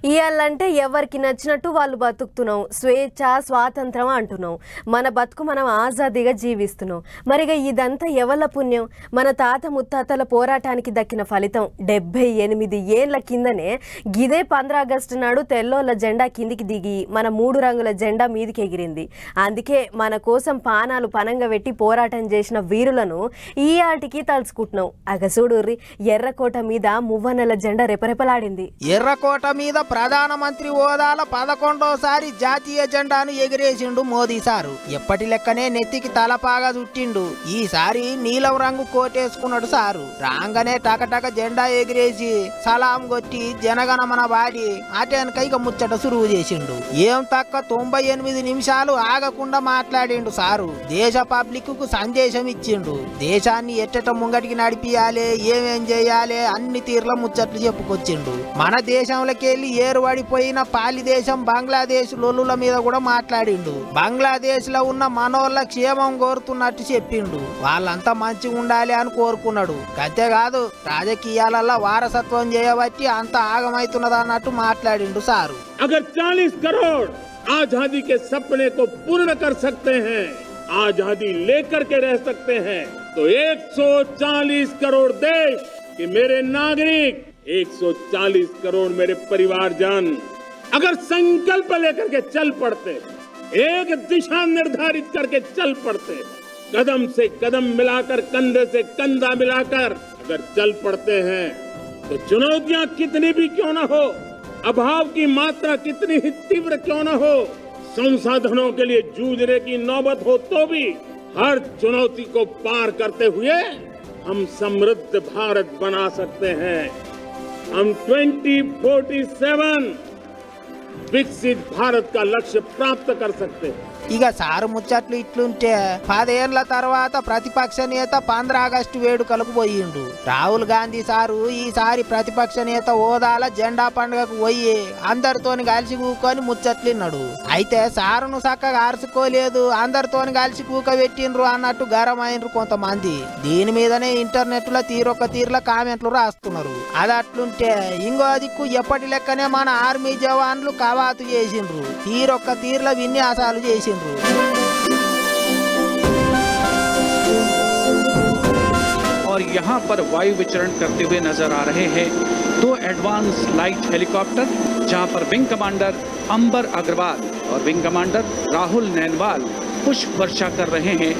ఇయాలంటే ఎవరికి నచ్చినట్టు వాళ్ళు బతుకుతున్నాం, స్వేచ్ఛ స్వాతంత్రం అంటున్నాం, మన బతుకు మనం ఆజాదీగా జీవిస్తున్నాం. మరిగా ఇదంతా ఎవల పుణ్యం? మన తాత ముత్తాతల పోరాటానికి దక్కిన ఫలితం. 78 ఏళ్ల కిందనే గిదే 15 ఆగస్టు నాడు తెల్లోళ్ళ జెండా కిందికి దిగి మన 3 రంగుల జెండా మీదికి ఎగిరింది. అందుకే మన కోసం పానాలు పనంగా పెట్టి పోరాటం చేసిన వీరులను ఈ ఆటికి తలుచుకుంటున్నాం. అగసూడుర్రి ఎర్రకోట మీద మువ్వన్నెల జెండా రెపరెపలాడింది. ఎర్రకోట మీద ప్రధానమంత్రి హోదాల 11వ జాతీయ జెండాను ఎగిరేసిండు మోదీ సారు. ఎప్పటి లెక్కనే నెత్తికి తలపాగా చుట్టిండు. ఈసారి నీలం రంగు కోటేసుకున్నాడు సారు. రాగానే టకటక జెండా ఎగిరేసి సలాం కొట్టి జనగణమన వాడి అటెనకైక ముచ్చట సురువు చేసిండు. ఏం తక్క 98 నిమిషాలు ఆగకుండా మాట్లాడిండు సారు. దేశ పబ్లిక్ కు సందేశం ఇచ్చిండు. దేశాన్ని ఎట్టట ముంగటికి నడిపియాలి, ఏమేం చేయాలి అన్ని తీర్ల ముచ్చట్లు చెప్పుకొచ్చిండు. మన దేశంలోకెళ్ళి ఏరువడిపోయిన పాలి దేశం బంగ్లాదేశ్ లొల్లుల మీద కూడా మాట్లాడిండు. బంగ్లాదేశ్ లో ఉన్న మనోళ్ళ క్షేమం కోరుతున్నట్టు చెప్పిండు. వాళ్ళంతా మంచిగా ఉండాలి అని కోరుకున్నాడు. అంతేకాదు రాజకీయాలలో వారసత్వం చేయబట్టి అంత ఆగమైతున్నది అన్నట్టు మాట్లాడిండు సారు. అగర్ 40 करोड़ आजादी के सपने को पूर्ण कर सकते हैं, आजादी लेकर के रह सकते हैं, तो 140 करोड़ देश के मेरे नागरिक, 140 करोड़ मेरे परिवारजन अगर संकल्प लेकर के चल पड़ते, एक दिशा निर्धारित करके चल पड़ते, कदम से कदम मिलाकर कंधे से कंधा मिलाकर अगर चल पड़ते हैं, तो चुनौतियां कितनी भी क्यों न हो, अभाव की मात्रा कितनी ही तीव्र क्यों न हो, संसाधनों के लिए जूझने की नौबत हो तो भी हर चुनौती को पार करते हुए हम समृद्ध भारत बना सकते हैं. हम 2047 विकसित भारत का लक्ष्य प्राप्त कर सकते हैं. ఇక సారు ముచ్చట్లు ఇట్లుంటే 10 ఏళ్ల తర్వాత ప్రతిపక్ష నేత 15 ఆగస్టు వేడుకలకు పోయిండు. రాహుల్ గాంధీ సారు ఈసారి ప్రతిపక్ష నేత హోదాల జెండా పండుగకు పోయి అందరితోని కలిసి కూకొని ముచ్చట్లిన్నాడు. అయితే సారును చక్కగా ఆర్చుకోలేదు, అందరితోని కలిసి కూకబెట్టిండ్రు అన్నట్టు గరమైనరు కొంతమంది. దీని మీదనే ఇంటర్నెట్ లో తీరొక్క తీర్ల కామెంట్లు రాస్తున్నారు. అది అట్లుంటే ఇంకో దిక్కు ఎప్పటి లెక్కనే మన ఆర్మీ జవాన్లు కవాతు చేసిండ్రు. తీరొక్క తీర్ల విన్యాసాలు చేసిండ్రు. और यहाँ पर वायु विचरण करते हुए नजर आ रहे हैं 2 एडवांस लाइट हेलीकॉप्टर, जहाँ पर विंग कमांडर अंबर अग्रवाल और विंग कमांडर राहुल नैनवाल पुष्प वर्षा कर रहे हैं.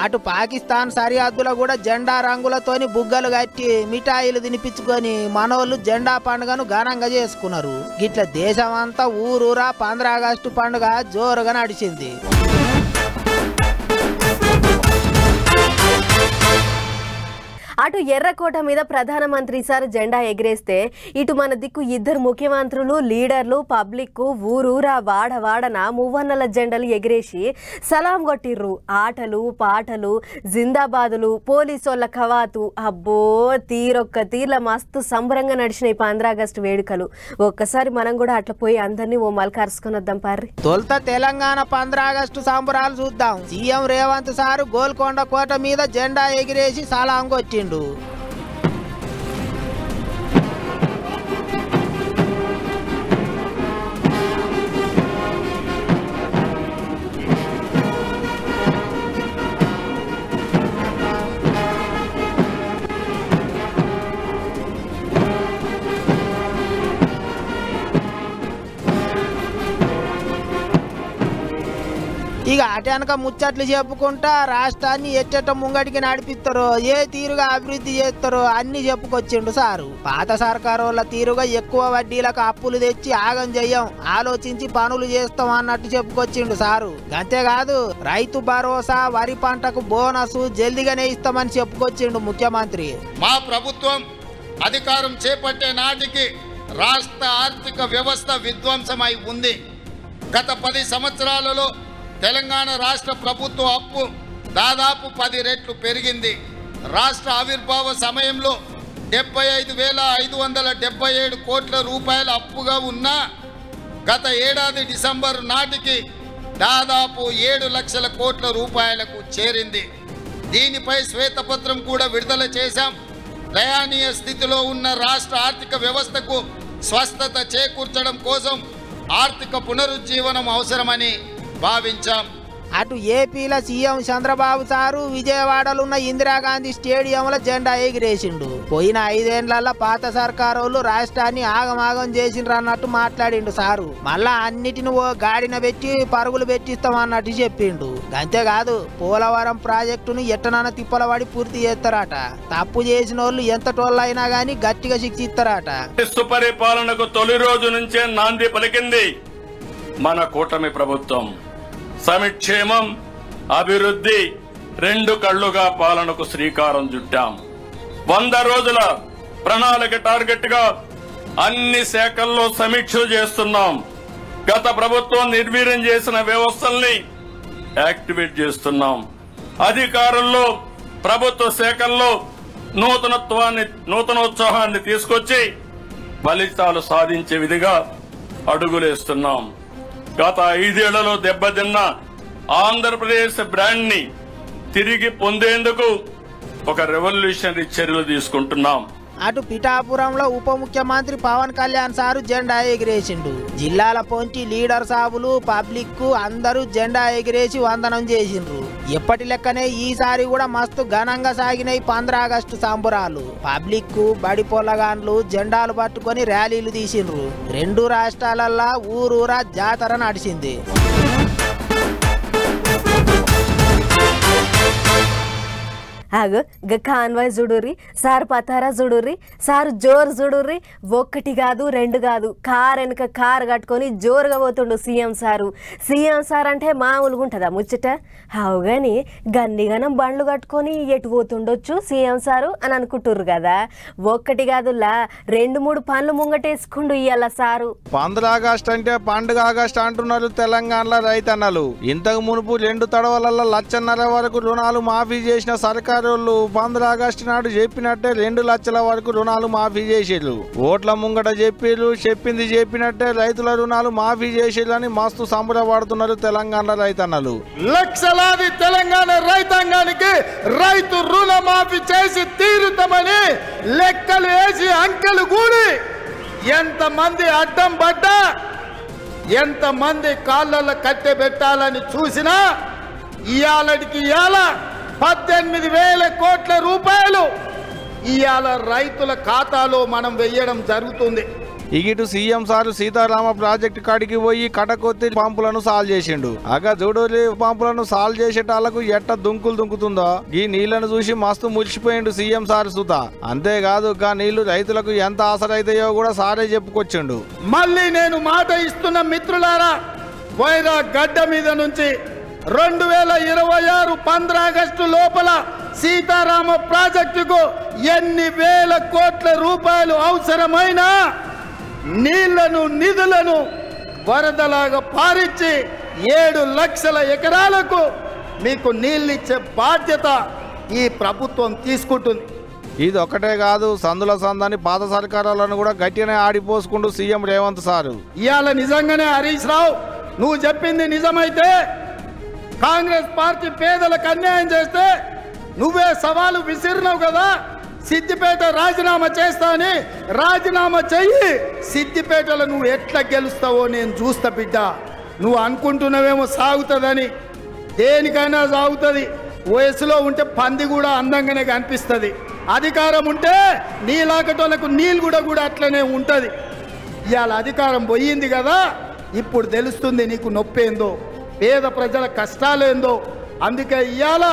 అటు పాకిస్తాన్ సరిహద్దులో కూడా జెండా రంగులతోని బుగ్గలు కట్టి మిఠాయిలు తినిపించుకొని మనోళ్ళు జెండా పండుగను ఘనంగా చేసుకున్నారు. గిట్ల దేశమంతా ఊరూరా 15 ఆగస్టు పండుగ జోరుగా నడిచింది. అటు ఎర్రకోట మీద ప్రధానమంత్రి సార్ జెండా ఎగిరేస్తే ఇటు మన దిక్కు 2 ముఖ్యమంత్రులు, లీడర్లు, పబ్లిక్ ఊరూరా వాడవాడన మువ్వన్నెల జెండాలు ఎగిరేసి సలాం కొట్టిర్రు. ఆటలు పాటలు, జిందాబాదులు, పోలీసోళ్ళ కవాతు, అబ్బో తీరొక్క తీర్ల మస్తు సంబరంగా నడిచినాయి 15 ఆగస్టు వేడుకలు. ఒక్కసారి మనం కూడా అట్లా పోయి అందరినీ ఓ మలకరుసుకొని వద్దాం పార్రి. తొలుత తెలంగాణ 15 ఆగస్టు సంబరాలు చూద్దాం. సీఎం రేవంత్ సారు గోల్కొండ కోట మీద జెండా ఎగిరేసి సలాం కొట్టిండు. ఇక అటెనక ముచ్చట్లు చెప్పుకుంటా రాష్ట్రాన్ని ఎట్టెట్ట ముంగటికి నడిపిస్తారో, ఏ తీరుగా అభివృద్ధి చేస్తారో అన్ని చెప్పుకొచ్చిండు సారు. పాత సర్కారోళ్ళ తీరుగా ఎక్కువ వడ్డీలకు అప్పులు తెచ్చి ఆగం చెయ్యం, ఆలోచించి పనులు చేస్తాం అన్నట్టు చెప్పుకొచ్చిండు సారు. అంతేకాదు రైతు భరోసా, వరి పంటకు బోనస్ జల్దిగానే ఇస్తామని చెప్పుకొచ్చిండు ముఖ్యమంత్రి. మా ప్రభుత్వం అధికారం చేపట్టే నాటికి రాష్ట్ర ఆర్థిక వ్యవస్థ విధ్వంసమై ఉంది. గత 10 సంవత్సరాలలో తెలంగాణ రాష్ట్ర ప్రభుత్వ అప్పు దాదాపు 10 రెట్లు పెరిగింది. రాష్ట్ర ఆవిర్భావ సమయంలో 75,577 కోట్ల రూపాయల అప్పుగా ఉన్న గత ఏడాది డిసెంబర్ నాటికి దాదాపు 7 లక్షల కోట్ల రూపాయలకు చేరింది. దీనిపై శ్వేతపత్రం కూడా విడుదల చేశాం. దయనీయ స్థితిలో ఉన్న రాష్ట్ర ఆర్థిక వ్యవస్థకు స్వస్థత చేకూర్చడం కోసం ఆర్థిక పునరుజ్జీవనం అవసరమని భావించాం. అటు ఏపీలో సీఎం చంద్రబాబు సారు విజయవాడలో ఉన్న ఇందిరాగాంధీ స్టేడియంలో జెండా ఎగిరేసిండు. పోయిన 5 ఏళ్లలో పాత సర్కారోళ్ళు రాష్ట్రాన్ని ఆగమాగం చేసిండ్రు అన్నట్టు మాట్లాడిండు సారు. మళ్ళా అన్నిటిని ఓ గాడిన పెట్టి పరుగులు పెట్టిస్తామన్నట్టు చెప్పిండు. అంతేకాదు పోలవరం ప్రాజెక్టును ఎట్టనన్న తిప్పలవాడి పూర్తి చేస్తారట. తప్పు చేసిన వాళ్ళు ఎంత టోళ్ళైనా గానీ గట్టిగా శిక్షిస్తారట. సుపరిపాలనకు తొలి రోజు నుంచే నాంది పలికింది మన కూటమి ప్రభుత్వం. సంక్షేమం, అభివృద్ధి 2 కళ్లుగా పాలనకు శ్రీకారం చుట్టాం. 100 రోజుల ప్రణాళిక టార్గెట్ గా అన్ని శాఖల్లో సమీక్షలు చేస్తున్నాం. గత ప్రభుత్వం నిర్వీర్యం చేసిన వ్యవస్థల్ని యాక్టివేట్ చేస్తున్నాం. అధికారుల్లో ప్రభుత్వ శాఖల్లో నూతనోత్సాహాన్ని తీసుకొచ్చి ఫలితాలు సాధించే విధిగా అడుగులేస్తున్నాం. గత 5 ఏళ్లలో దెబ్బతిన్న ఆంధ్రప్రదేశ్ బ్రాండ్ ని తిరిగి పొందేందుకు ఒక రెవల్యూషనరీ చర్యలు తీసుకుంటున్నాం. అటు పిఠాపురంలో ఉప ముఖ్యమంత్రి పవన్ కళ్యాణ్ సారు జెండా ఎగిరేసిండు. జిల్లాల పొంచి లీడర్ సాబులు పబ్లిక్ అందరూ జెండా ఎగిరేసి వందనం చేసిండ్రు. ఎప్పటి లెక్కనే ఈసారి కూడా మస్తు ఘనంగా సాగినాయి 15 ఆగస్టు సంబరాలు. పబ్లిక్ బడి పొల్లగాండ్లు జెండాలు పట్టుకొని ర్యాలీలు తీసిండ్రు. 2 రాష్ట్రాలల్లా ఊరూరా జాతర నడిచింది. ఆగు కాన్వాయ్ చూడుర్రి, సార్ పతారా చూడుర్రి, సార్ జోరు చూడుర్రి. 1 కాదు 2 కాదు, కార్ వెనుక కారు కట్టుకొని జోరుగా పోతుండు సీఎం సారు. సీఎం సార్ అంటే మామూలుగా ఉంటుందా ముచ్చట? అవుగాని గన్నిగనం బండ్లు కట్టుకొని ఎటు పోతుండొచ్చు సీఎం సారు అని అనుకుంటుర్రు కదా. 1 కాదులా 2-3 పనులు ముంగటేసుకుండు ఇయ్యాల సారు. 15 ఆగస్టు అంటే పండుగ ఆగస్టు అంటున్నారు తెలంగాణలో రైతన్నలు. ఇంతకు మునుపు 2 తడవలలో 1.5 లక్షల వరకు రుణాలు మాఫీ చేసిన సర్కారు 15 ఆగస్టు నాడు చెప్పినట్టే 2 లక్షల వరకు రుణాలు మాఫీ చేసేళ్ళు. ఓట్ల ముంగట చెప్పింది చెప్పినట్టే రైతుల రుణాలు మాఫీ చేసేళ్ళని మస్తు సంబరపడుతున్నారు తెలంగాణ రైతన్నలు. లక్షలాది తెలంగాణ రైతాంగానికి రైతు రుణ మాఫీ చేసి తీరుతామని లెక్కలు వేసి అంకెలు కూడి ఎంతమంది అడ్డం పడ్డా, ఎంతమంది కాళ్ళలో కట్టె పెట్టాలని చూసినా ఇయాలటికి ఇయాల 18,000 కోట్ల రూపాయలు ఇవాళ రైతుల ఖాతాలో మనం వెయ్యడం జరుగుతుంది. ఇటు సీఎం సారు సీతారామ ప్రాజెక్టు కాడికి పోయి కటకొత్తి పంపులను సాల్వ్ చేసిండు. అగా జోడోలి పంపులను సాల్వ్ చేసేటాళ్లకు ఎట్ట దుంకులు దుంకుతుందో ఈ నీళ్లను చూసి మస్తు మురిసిపోయిండు సీఎం సారు సుత. అంతేకాదు గా నీళ్లు రైతులకు ఎంత ఆసరైతాయో కూడా సారే చెప్పుకొచ్చిండు. మళ్ళీ నేను మాట ఇస్తున్న మిత్రులారా, వైరా గడ్డ మీద నుంచి 2026 15 ఆగస్టు లోపల సీతారామ ప్రాజెక్టుకు ఎన్ని వేల కోట్ల రూపాయలు అవసరమైన నీళ్లను నిధులను వరదలాగా పారించి 7 లక్షల ఎకరాలకు మీకు నీళ్ళిచ్చే బాధ్యత ఈ ప్రభుత్వం తీసుకుంటుంది. ఇది ఒకటే కాదు, సందుల సందని పాత సర్కారాలను కూడా గట్టిగానే ఆడిపోసుకుంటూ సీఎం రేవంత్ సారు. ఇవాళ నిజంగానే హరీష్ రావు నువ్వు చెప్పింది నిజమైతే కాంగ్రెస్ పార్టీ పేదలకు అన్యాయం చేస్తే నువ్వే సవాలు విసిరినావు కదా. సిద్దిపేట రాజీనామా చేస్తా అని రాజీనామా చెయ్యి. సిద్దిపేటలో నువ్వు ఎట్లా గెలుస్తావో నేను చూస్తా బిడ్డ. నువ్వు అనుకుంటున్నావేమో సాగుతుందని, దేనికైనా సాగుతుంది. వయసులో ఉంటే పంది కూడా అందంగానే కనిపిస్తుంది. అధికారం ఉంటే నీలాకటోళ్ళకు నీళ్ళు కూడా అట్లనే ఉంటుంది. ఇవాళ అధికారం పోయింది కదా, ఇప్పుడు తెలుస్తుంది నీకు నొప్పేందో, పేద ప్రజల కష్టాలేందో. అందుకే ఇవాళ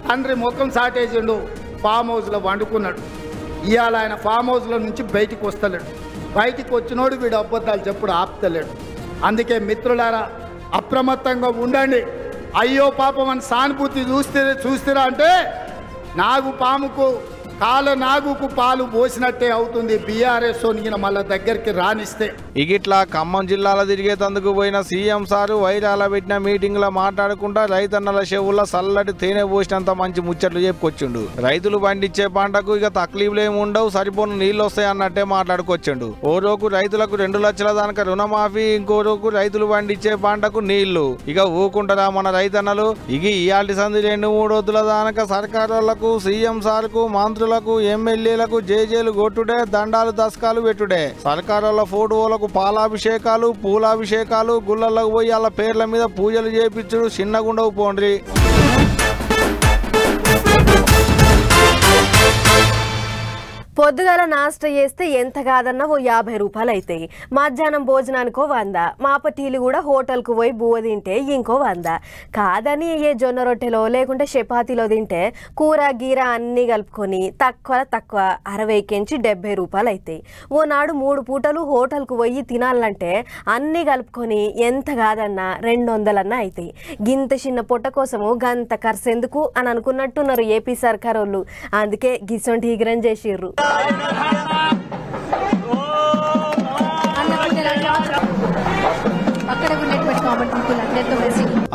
తండ్రి ముఖం సాటేసిండు, ఫామ్ హౌస్లో వండుకున్నాడు. ఇవాళ ఆయన ఫామ్ హౌస్లో నుంచి బయటికి వస్తలేడు. బయటికి వచ్చినోడు వీడు అబద్ధాలు చెప్పుడు ఆపుతలేడు. అందుకే మిత్రులారా అప్రమత్తంగా ఉండండి. అయ్యో పాపం అని సానుభూతి చూస్తారా అంటే నాగు పాముకు కాల నాగుకు పాలు పోసినట్టే అవుతుంది బీఆర్ఎస్ మళ్ళా దగ్గరికి రానిస్తే. ఇగిట్లా ఖమ్మం జిల్లాలో తిరిగేతందుకు పోయిన సీఎం సారు వైరాల పెట్టిన మీటింగ్ లో మాట్లాడుకుంటా రైతన్నల చెవుల్లో చల్లటి తేనె పోసినంత మంచి ముచ్చట్లు చెప్పుకొచ్చిండు. రైతులు పండించే పంటకు ఇక తక్లీఫ్లేమి ఉండవు, సరిపోను నీళ్లు వస్తాయి అన్నట్టే మాట్లాడుకొచ్చిండు. ఓ రోజు రైతులకు 2 లక్షల దాకా రుణమాఫీ, ఇంకో రోజు రైతులు పండించే పంటకు నీళ్లు. ఇక ఊకుంటారా మన రైతన్నలు? ఇక ఇయాల్టి సంది 2-3 రోజుల దాకా సర్కారులకు, సీఎం సార్కు, మంత్రులకు, ఎమ్మెల్యేలకు జేజేలు కొట్టుడే, దండాలు దస్కాలు పెట్టుడే. సర్కారుల ఫోటోలకు పాలాభిషేకాలు, పూలాభిషేకాలు, గుళ్ళలకు పోయి వాళ్ళ పేర్ల మీద పూజలు చేపించుడు చిన్నగుండవు పోండ్రి. పొద్దుగాల నాస్ట చేస్తే ఎంత కాదన్నా ఓ 50 రూపాయలు అవుతాయి. మధ్యాహ్నం భోజనానికో 100. మాపటీలు కూడా హోటల్కు పోయి బువ్వ తింటే ఇంకో 100. కాదని ఏ జొన్న రొట్టెలో లేకుంటే చపాతీలో తింటే కూర గీర అన్నీ కలుపుకొని తక్కువ 60 నుంచి 70 రూపాయలు అవుతాయి. ఓనాడు 3 పూటలు హోటల్కు పోయి తినాలంటే అన్నీ కలుపుకొని ఎంత కాదన్నా 200 అవుతాయి. గింత చిన్న పొట్ట కోసము గంత ఖర్చు ఎందుకు అని అనుకున్నట్టున్నారు ఏపీ సర్కార్ వాళ్ళు. అందుకే గిసొంటి ఈగ్రం చేసిర్రు.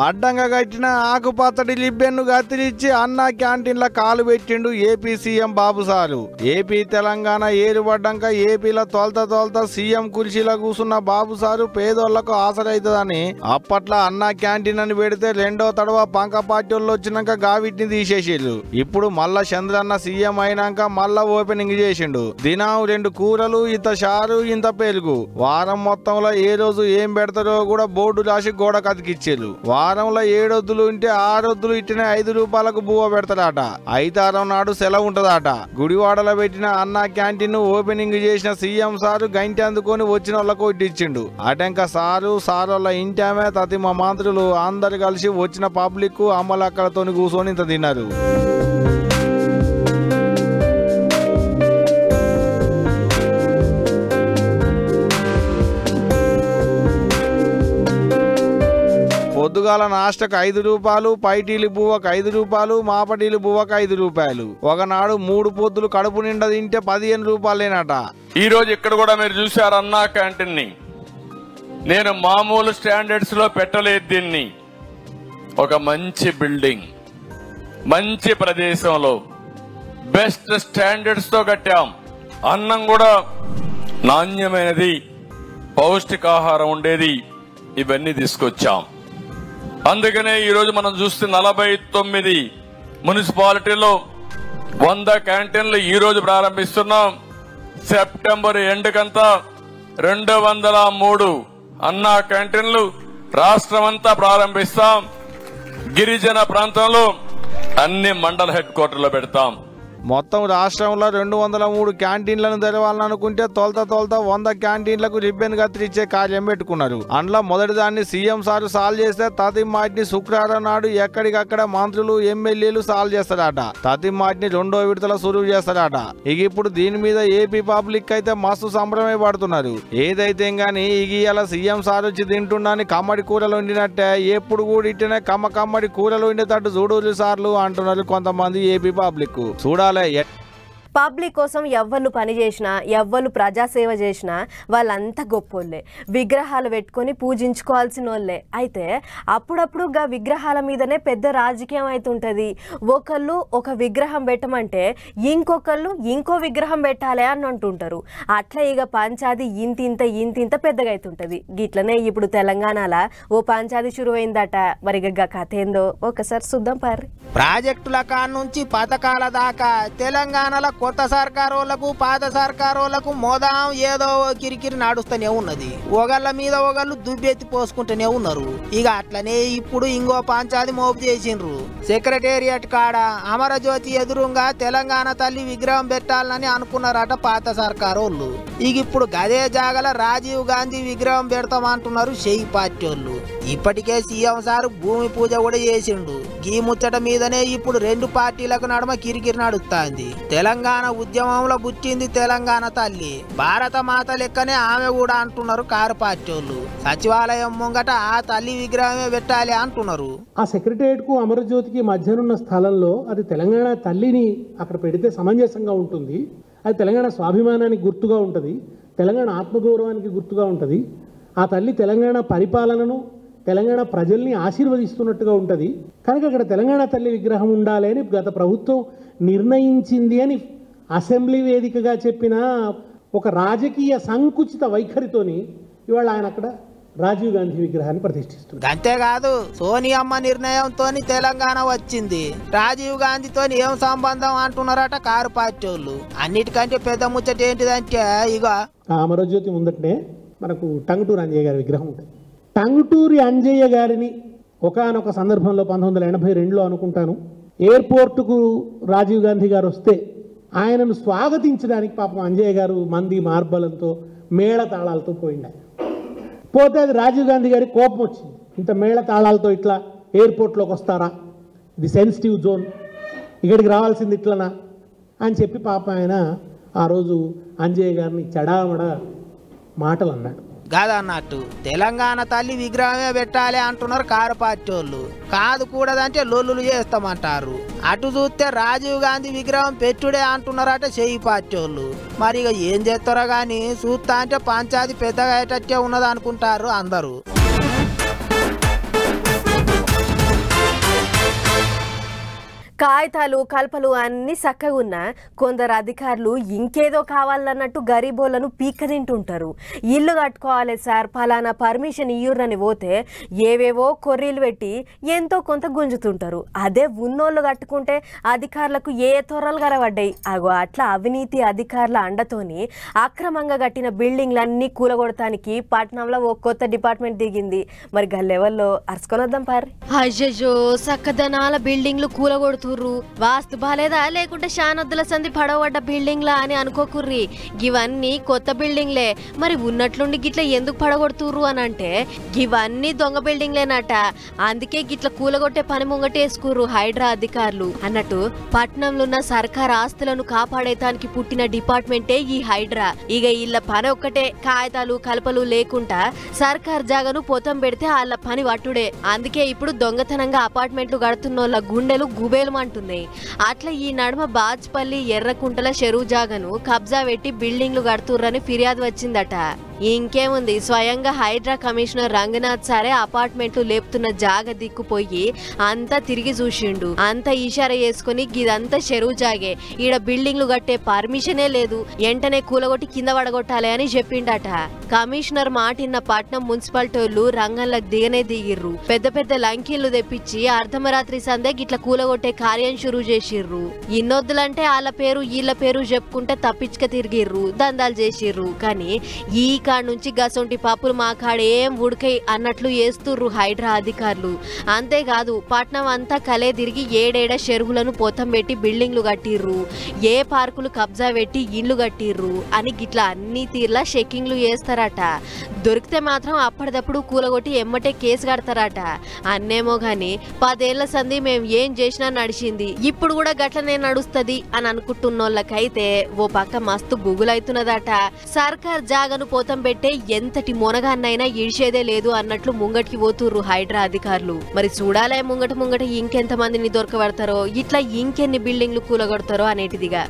అడ్డంగా కట్టిన ఆకుపచ్చడి లిబ్బెన్ను కత్తిరించి అన్నా క్యాంటీన్ల కాలు పెట్టిండు ఏపీ సీఎం బాబు సారు. ఏపీ తెలంగాణ ఏరుపడ్డాక ఏపీలో తొలత సీఎం కుర్చీలో కూసున్న బాబు సారు పేదోళ్లకు ఆసరైతుందని అప్పట్లో అన్నా క్యాంటీన్ అని పెడితే 2వ తడవ పంక పార్టీ వాళ్ళు వచ్చినాక గావిటిని తీసేసిళ్ళు. ఇప్పుడు మళ్ళా చంద్రన్న సీఎం అయినాక మళ్ళా ఓపెనింగ్ చేసిండు. దినం 2 కూరలు, ఇంత చారు, ఇంత పెరుగు. వారం మొత్తంలో ఏ రోజు ఏం పెడతారో కూడా బోర్డు రాసి గోడ కతికిచ్చేళ్ళు. వారంలో 7 వద్దులు ఉంటే 6 వద్దులు ఇట్టిన 5 రూపాయలకు బువ్వ పెడతాడట. ఐతారం నాడు సెలవు ఉంటదట. గుడివాడలో పెట్టిన అన్నా క్యాంటీన్ ఓపెనింగ్ చేసిన సీఎం సారు గంటి అందుకొని వచ్చిన వాళ్ళకు ఇచ్చిండు. అటెంక సారోళ్ళ ఇంటామే తతిమ మంత్రులు అందరు కలిసి వచ్చిన పబ్లిక్ అమ్మలక్కలతో కూర్చొని ఇంత తిన్నారు. పొద్దుగాల నాష్టకు 5 రూపాయలు, పైటీలు బువ్వకు 5 రూపాయలు, మాపటీలు బువ్వకు 5 రూపాయలు. ఒకనాడు 3 పొద్దులు కడుపు నిండా తింటే 15 రూపాయలేనట. ఈ రోజు ఇక్కడ కూడా మీరు చూశారు అన్నా క్యాంటీన్ ని. నేను మామూలు స్టాండర్డ్స్ లో పెట్టలేదు దీన్ని. ఒక మంచి బిల్డింగ్, మంచి ప్రదేశంలో బెస్ట్ స్టాండర్డ్స్ తో కట్టాం. అన్నం కూడా నాణ్యమైనది, పౌష్టికాహారం ఉండేది, ఇవన్నీ తీసుకొచ్చాం. అందుకనే ఈ రోజు మనం చూస్తే 49 మున్సిపాలిటీలో 100 క్యాంటీన్లు ఈ రోజు ప్రారంభిస్తున్నాం. సెప్టెంబర్ ఎండ్ కంతా 203 అన్నా క్యాంటీన్లు రాష్ట్రమంతా ప్రారంభిస్తాం. గిరిజన ప్రాంతంలో అన్ని మండల హెడ్ క్వార్టర్లో పెడతాం. మొత్తం రాష్ట్రంలో 203 క్యాంటీన్లను తెరవాలనుకుంటే తొలత 100 క్యాంటీన్లకు రిబ్బన్ కత్తిరించే కార్యం పెట్టుకున్నారు. అందులో మొదటి దాన్ని సీఎం సారు సాల్వ్ చేస్తే తతిమ్మాటిని శుక్రవారం నాడు ఎక్కడికక్కడ మంత్రులు, ఎమ్మెల్యేలు సాల్వ్ చేస్తారట. తతిమ్మాటిని 2వ విడతల సురువు చేస్తారట. ఇక ఇప్పుడు దీని మీద ఏపీ పబ్లిక్ అయితే మస్తు సంబరమే పడుతున్నారు. ఏదైతే గానీ ఇవాళ సీఎం సార్ వచ్చి తింటున్నాని కమ్మడి కూరలు వండినట్టే ఎప్పుడు కూడా ఇట్టనే కమ్మడి కూరలు వండేటట్టు చూడూరు సార్లు అంటున్నారు కొంతమంది ఏపీ పబ్లిక్. చూడాలి. పబ్లిక్ కోసం ఎవ్వరు పని చేసినా, ఎవ్వరు ప్రజాసేవ చేసినా వాళ్ళంతా గొప్పోళ్ళే. విగ్రహాలు పెట్టుకొని పూజించుకోవాల్సిన వాళ్ళే. అయితే అప్పుడప్పుడు గా విగ్రహాల మీదనే పెద్ద రాజకీయం అవుతుంటది. ఒకళ్ళు ఒక విగ్రహం పెట్టమంటే ఇంకొకళ్ళు ఇంకో విగ్రహం పెట్టాలి అని అంటుంటారు. అట్లా ఇక పంచాది ఇంతింత పెద్దగా అవుతుంటది. గిట్లనే ఇప్పుడు తెలంగాణలో ఓ పంచాది శురువైందట. మరి కథ ఏందో ఒకసారి చూద్దాం పారి. ప్రాజెక్టుల కానుంచి పథకాల దాకా తెలంగాణలో కొత్త సర్కారోళ్లకు, పాత సర్కారోళ్లకు మోదాం ఏదో కిరికిరి నడుస్తూనే ఉన్నది. ఒకళ్ళ మీద ఒకళ్ళు దుబ్బెత్తి పోసుకుంటూనే ఉన్నారు. ఇక అట్లనే ఇప్పుడు ఇంకో పంచాది మోపు చేసిండ్రు. సెక్రటేరియట్ కాడ అమరజ్యోతి ఎదురుగా తెలంగాణ తల్లి విగ్రహం పెట్టాలని అనుకున్నారట పాత సర్కారోళ్ళు. ఇక ఇప్పుడు గదే జాగల రాజీవ్ గాంధీ విగ్రహం పెడతామంటున్నారు షెయి పార్టీ వాళ్ళు. ఇప్పటికే సీఎం సారు భూమి పూజ కూడా చేసిండు. గీ ముచ్చట మీదనే ఇప్పుడు రెండు పార్టీలకు నడుమ కిరికిరి నడుస్తుంది. తెలంగాణ ఉద్యమంలో పుట్టింది తెలంగాణ తల్లి, భారత మాత లెక్కనే ఆమె కూడా అంటున్నారు కారు పార్టీ వాళ్ళు. సచివాలయం ముంగట ఆ తల్లి విగ్రహమే పెట్టాలి అంటున్నారు. ఆ సెక్రటేరియట్ కు అమరజ్యోతికి మధ్యనున్న స్థలంలో అది తెలంగాణ తల్లిని అక్కడ పెడితే సమంజసంగా ఉంటుంది. అది తెలంగాణ స్వాభిమానానికి గుర్తుగా ఉంటుంది, తెలంగాణ ఆత్మగౌరవానికి గుర్తుగా ఉంటుంది. ఆ తల్లి తెలంగాణ పరిపాలనను, తెలంగాణ ప్రజల్ని ఆశీర్వదిస్తున్నట్టుగా ఉంటుంది. కనుక అక్కడ తెలంగాణ తల్లి విగ్రహం ఉండాలి అని గత ప్రభుత్వం నిర్ణయించింది అని అసెంబ్లీ వేదికగా చెప్పిన ఒక రాజకీయ సంకుచిత వైఖరితోని ఇవాళ ఆయన అక్కడ రాజీవ్ గాంధీ విగ్రహాన్ని ప్రతిష్ఠిస్తుంది. అంతేకాదు సోనియమ్మ నిర్ణయంతో తెలంగాణ వచ్చింది, రాజీవ్ గాంధీతో ఏం సంబంధం అంటున్నారట కారు పార్టీ వాళ్ళు. అన్నిటికంటే పెద్ద ముచ్చట ఏంటిదంటే ఇక అమరజ్యోతి ముందటనే మనకు టంగుటూరి అంజయ్య గారి విగ్రహం ఉంటుంది. టంగుటూరి అంజయ్య గారిని ఒకానొక సందర్భంలో 1982లో అనుకుంటాను ఎయిర్పోర్టుకు రాజీవ్ గాంధీ గారు వస్తే ఆయనను స్వాగతించడానికి పాపం అంజయ్య గారు మంది మార్బలంతో మేళ తాళాలతో పోయిండు. పోతే అది రాజీవ్ గాంధీ గారికి కోపం వచ్చింది. ఇంత మేళ తాళాలతో ఇట్లా ఎయిర్పోర్ట్లోకి వస్తారా, ఇది సెన్సిటివ్ జోన్, ఇక్కడికి రావాల్సింది ఇట్లనా అని చెప్పి పాప ఆయన ఆ రోజు అంజయ్య గారిని చెడామడ మాటలు అన్నాడు. కాదన్నట్టు తెలంగాణ తల్లి విగ్రహమే పెట్టాలి అంటున్నారు కారు పార్టీ వాళ్ళు. కాదు కూడదంటే లొల్లులు చేస్తామంటారు. అటు చూస్తే రాజీవ్ గాంధీ విగ్రహం పెట్టుడే అంటున్నారట చెయ్యి పార్టీ వాళ్ళు. మరి ఇక ఏం చేస్తారో కానీ చూస్తా అంటే పంచాయతీ పెద్దగా అయ్యేటట్టే ఉన్నది అనుకుంటారు అందరూ. కాగితాలు కల్పలు అన్ని చక్కగా ఉన్నా కొందరు అధికారులు ఇంకేదో కావాలన్నట్టు గరీబోళ్లను పీక్క తింటుంటారు. ఇల్లు కట్టుకోవాలి సార్, ఫలానా పర్మిషన్ ఇయ్యురని పోతే ఏవేవో కొర్రీలు పెట్టి ఎంతో కొంత గుంజుతుంటారు. అదే ఉన్నోళ్ళు కట్టుకుంటే అధికారులకు ఏ తొర్రలు కలవడ్డాయి. అగో అట్లా అవినీతి అధికారుల అండతోని అక్రమంగా కట్టిన బిల్డింగ్లన్నీ కూలగొడటానికి పట్నంలో ఓ కొత్త డిపార్ట్మెంట్ దిగింది. మరి గా లెవెల్లో అరుచుకొనొద్దాం పారి. అయ్యో సక్కదనాల బిల్డింగ్లు కూలగొడుతూ వాస్తు బాలేదా లేకుంటే శానొద్దుల సంధి పడవడ్డ బిల్డింగ్లా అని అనుకోకుర్రి. ఇవన్నీ కొత్త బిల్డింగ్లే. మరి ఉన్నట్లుండి గిట్ల ఎందుకు పడగొడుతుర్రు అని అంటే ఇవన్నీ దొంగ బిల్డింగ్లేనట. అందుకే గిట్ల కూలగొట్టే పని ముంగటేసుకుర్రు హైడ్రా అధికారులు అన్నట్టు. పట్నంలో ఉన్న సర్కార్ ఆస్తులను కాపాడేతానికి పుట్టిన డిపార్ట్మెంటే ఈ హైడ్రా. ఇక ఇళ్ళ పని ఒక్కటే, కాగితాలు కలపలు లేకుండా సర్కార్ జాగను పొతం పెడితే వాళ్ళ పని వట్టుడే. అందుకే ఇప్పుడు దొంగతనంగా అపార్ట్మెంట్లు కడుతున్నోళ్ళ గుండెలు గుబేలు అంటున్నాయి. అట్లా ఈ నడుమ బాజ్పల్లి ఎర్రకుంటల చెరువు జాగను కబ్జా పెట్టి బిల్డింగ్లు కడుతుర్రని ఫిర్యాదు వచ్చిందట. ఇంకేముంది, స్వయంగా హైడ్రా కమిషనర్ రంగనాథ్ సారే అపార్ట్మెంట్లు లేపుతున్న జాగ దిక్కుపోయి అంతా తిరిగి చూసిండు. అంతా ఇషారా చేసుకుని గిదంతా చెరువు జాగే, ఈడ బిల్డింగ్లు కట్టే పర్మిషనే లేదు, వెంటనే కూలగొట్టి కింద పడగొట్టాలి అని చెప్పిండట. కమిషనర్ మాటిన్న పట్నం మున్సిపాలిటీ వాళ్ళు రంగంలోకి దిగిర్రు. పెద్ద పెద్ద లంకీళ్లు తెప్పించి అర్ధమరాత్రి సందే గిట్ల కూలగొట్టే కార్యం షురూ చేసిర్రు. ఇన్నొద్దులంటే వాళ్ళ పేరు వీళ్ళ పేరు చెప్పుకుంటే తప్పించుక తిరిగిర్రు, దందాలు చేసిర్రు. కానీ ఈ కాడ నుంచి గసొంటి పాపులు మా కాడ ఏం ఉడకై అన్నట్లు వేస్తుర్రు హైడ్రా అధికారులు. అంతేకాదు పట్నం అంతా కలే తిరిగి ఏడేడ చెరువులను పొతం పెట్టి బిల్డింగ్లు కట్టిర్రు, ఏ పార్కులు కబ్జా పెట్టి ఇండ్లు కట్టిర్రు అని గిట్లా అన్ని తీర్లా చెక్కింగ్లు చేస్తారట. దొరికితే మాత్రం అప్పటిదప్పుడు కూలగొట్టి ఎమ్మటే కేసు కడతారట. అన్నేమో గాని 10 ఏళ్ల సంధి మేము ఏం చేసినా నడిచింది, ఇప్పుడు కూడా గట్లనే నడుస్తుంది అని అనుకుంటున్నోళ్ళకైతే ఓ పక్క మస్తు గుగులైతున్నదట. సర్కార్ జాగను పోతం పెట్టే ఎంతటి మొనగాన్నైనా ఇడిచేదే లేదు అన్నట్లు ముంగటికి పోతుర్రు హైడ్రా అధికారులు. మరి చూడాలే ముంగట ఇంకెంత మందిని దొరకబడతారో, ఇట్లా ఇంకెన్ని బిల్డింగ్లు కూలగొడతారో అనేటిదిగా.